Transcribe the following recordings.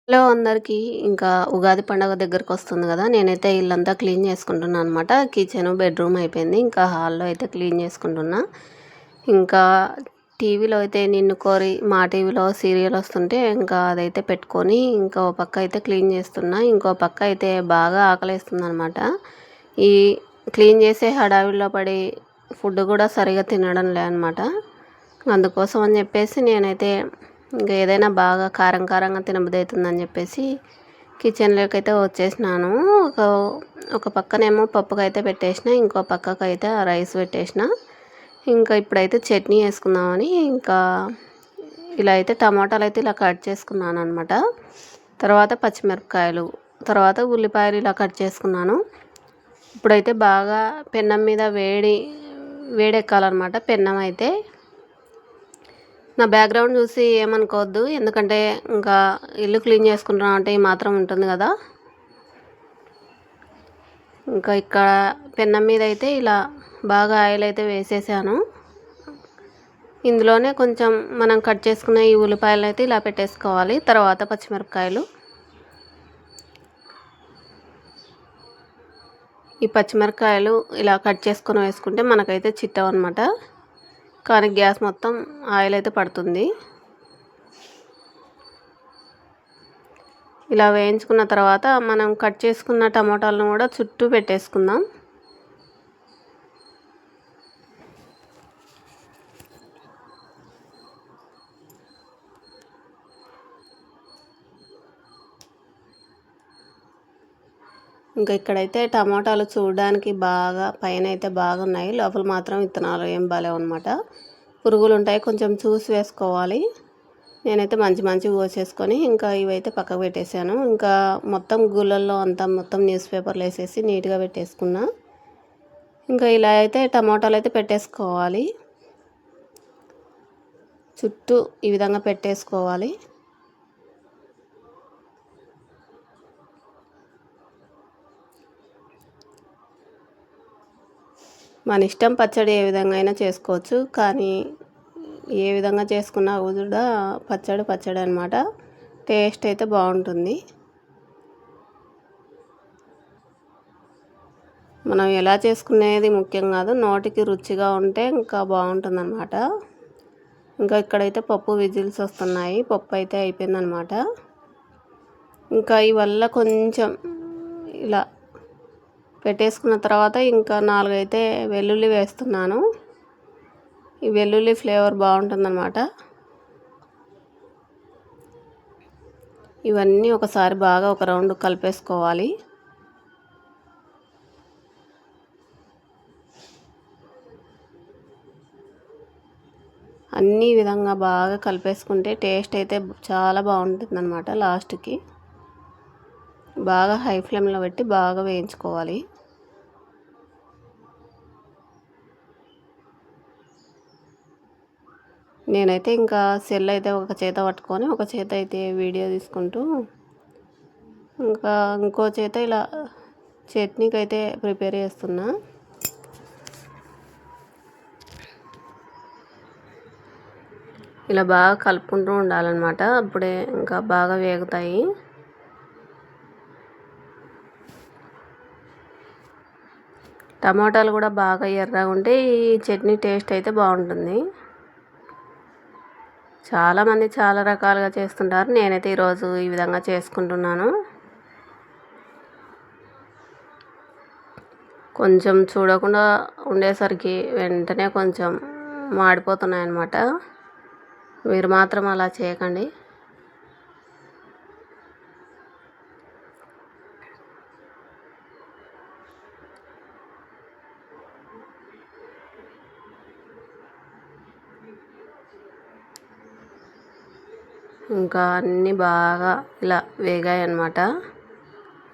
Hello అందరికీ. ఇంకా ఉగాది పండగ దగ్గరకొస్తుంది గదా! నేనైతే ఇల్లంతా క్లీన్ చేసుకుంటున్నా అనమాట. కిచెను, బెడ్‌రూమ్ అయిపోయింది. ఇంకా హాల్‌లో అయితే క్లీన్ చేసుకుంటున్నా. ఇంకా టీవీలో అయితే 'నిన్ను కోరి' మా టీవీలో సీరియల్ వస్తుంటే ఇంకా అదైతే పెట్టుకొని ఇంకా ఓ పక్క అయితే క్లీన్ చేస్తున్నా. ఇంకో పక్క అయితే బాగా ఆకలేస్తుందనమాట. ఈ క్లీన్ చేసే హడావిడిలో పడి ఫుడ్ కూడా సరిగ్గా తినడం లే అనమాట. అందుకోసం అని చెప్పేసి నేనైతే ఇంకా ఏదైనా బాగా కారం కారంగా తినబుద్దయితుందని చెప్పేసి కిచెన్‌లోకైతే వచ్చేసినాను. ఒక ఒక పక్కనేమో పప్పుకైతే పెట్టేసిన. ఇంకో పక్కకైతే రైస్ పెట్టేసిన. ఇంకా ఇప్పుడైతే చట్నీ చేసుకుందామని ఇంకా ఇలా అయితే టమాటాలైతే ఇలా కట్ చేసుకున్నాననమాట. తర్వాత పచ్చిమిరపకాయలు, తర్వాత ఉల్లిపాయలు ఇలా కట్ చేసుకున్నాను. ఇప్పుడైతే బాగా పెన్నం మీద వేడెక్కాలనమాట పెన్నం అయితే. నా బ్యాక్‌గ్రౌండ్ చూసి ఏమనుకోవద్దు. ఎందుకంటే ఇంకా ఇల్లు క్లీన్ చేసుకుంటున్నాం అంటే ఈ మాత్రం ఉంటుంది కదా! ఇంకా ఇక్కడ పెన్నం మీద అయితే ఇలా బాగా ఆయిల్ అయితే వేసేసాను. ఇందులోనే కొంచెం మనం కట్ చేసుకున్న ఈ ఉల్లిపాయలను అయితే ఇలా పెట్టేసుకోవాలి. తర్వాత పచ్చిమిరపకాయలు. ఈ పచ్చిమిరపకాయలు ఇలా కట్ చేసుకొని వేసుకుంటే మనకైతే చిట్టవన్నమాట. కానీ గ్యాస్ మొత్తం ఆయిల్ అయితే పడుతుంది. ఇలా వేయించుకున్న తర్వాత మనం కట్ చేసుకున్న టమాటాలను కూడా చుట్టూ పెట్టేసుకుందాం. ఇంకా ఇక్కడైతే టమాటాలు చూడడానికి బాగా పైన అయితే బాగున్నాయి. లోపల మాత్రం విత్తనాలు ఏం బాలేవన్నమాట. పురుగులు ఉంటాయి, కొంచెం చూసి వేసుకోవాలి. నేనైతే మంచిగా కోసేసుకొని ఇంకా ఇవైతే పక్కకు పెట్టేశాను. ఇంకా మొత్తం గుళ్ళల్లో అంతా మొత్తం న్యూస్ పేపర్లు వేసేసి నీట్గా పెట్టేసుకున్నా. ఇంకా ఇలా అయితే టమాటాలు అయితే పెట్టేసుకోవాలి. చుట్టూ ఈ విధంగా పెట్టేసుకోవాలి. మన ఇష్టం, పచ్చడి ఏ విధంగా అయినా చేసుకోవచ్చు. కానీ ఏ విధంగా చేసుకున్నా కూడా పచ్చడి అనమాట. టేస్ట్ అయితే బాగుంటుంది. మనం ఎలా చేసుకునేది ముఖ్యం కాదు, నోటికి రుచిగా ఉంటే ఇంకా బాగుంటుందన్నమాట. ఇంకా ఇక్కడైతే పప్పు విజిల్స్ వస్తున్నాయి. పప్పు అయితే అయిపోయిందనమాట. ఇంకా ఇవల్ల కొంచెం ఇలా పెట్టేసుకున్న తర్వాత ఇంకా 4 అయితే వెల్లుల్లి వేస్తున్నాను. ఈ వెల్లుల్లి ఫ్లేవర్ బాగుంటుందన్నమాట. ఇవన్నీ ఒకసారి బాగా ఒక రౌండ్ కలిపేసుకోవాలి. అన్ని విధంగా బాగా కలిపేసుకుంటే టేస్ట్ అయితే చాలా బాగుంటుందన్నమాట. లాస్ట్కి బాగా హై ఫ్లేమ్లో పెట్టి బాగా వేయించుకోవాలి. నేనైతే ఇంకా సెల్ అయితే ఒక చేత పట్టుకొని ఒక చేత అయితే వీడియో తీసుకుంటూ ఇంకా ఇంకో చేత ఇలా చట్నీకి అయితే ప్రిపేర్ చేస్తున్నా. ఇలా బాగా కలుపుకుంటూ ఉండాలన్నమాట. అప్పుడే ఇంకా బాగా వేగుతాయి. టమాటాలు కూడా బాగా ఎర్రగా ఉంటే ఈ చట్నీ టేస్ట్ అయితే బాగుంటుంది. చాలామంది చాలా రకాలుగా చేస్తుంటారు. నేనైతే ఈరోజు ఈ విధంగా చేసుకుంటున్నాను. కొంచెం చూడకుండా ఉండేసరికి వెంటనే కొంచెం మాడిపోతున్నాయి అన్నమాట. మీరు మాత్రం అలా చేయకండి. ఇంకా అన్నీ బాగా ఇలా వేగాయి అన్నమాట.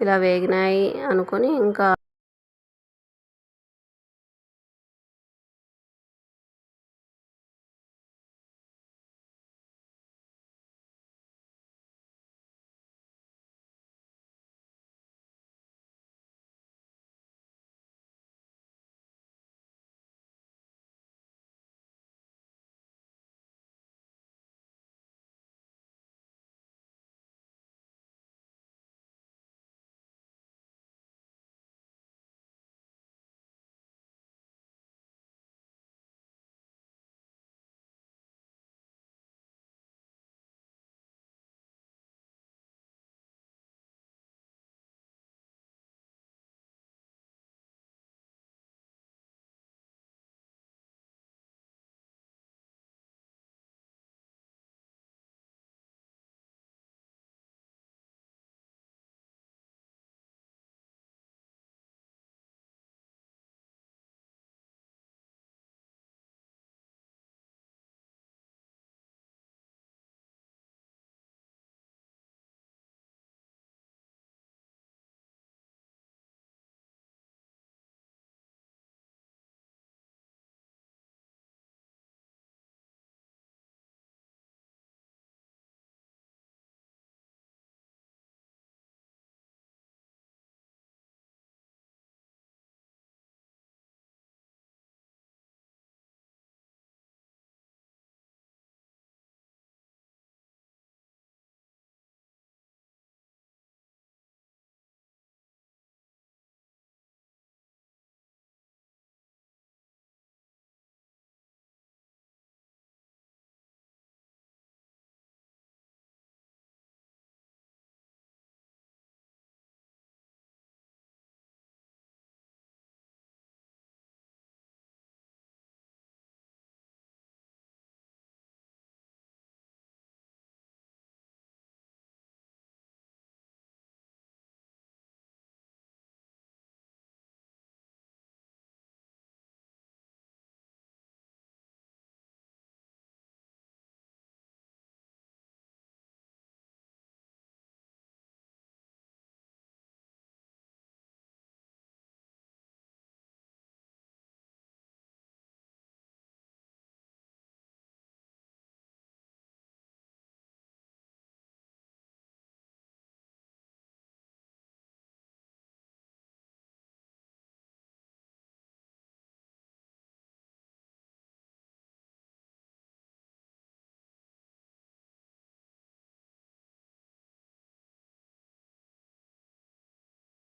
ఇలా వేగినాయి అనుకొని ఇంకా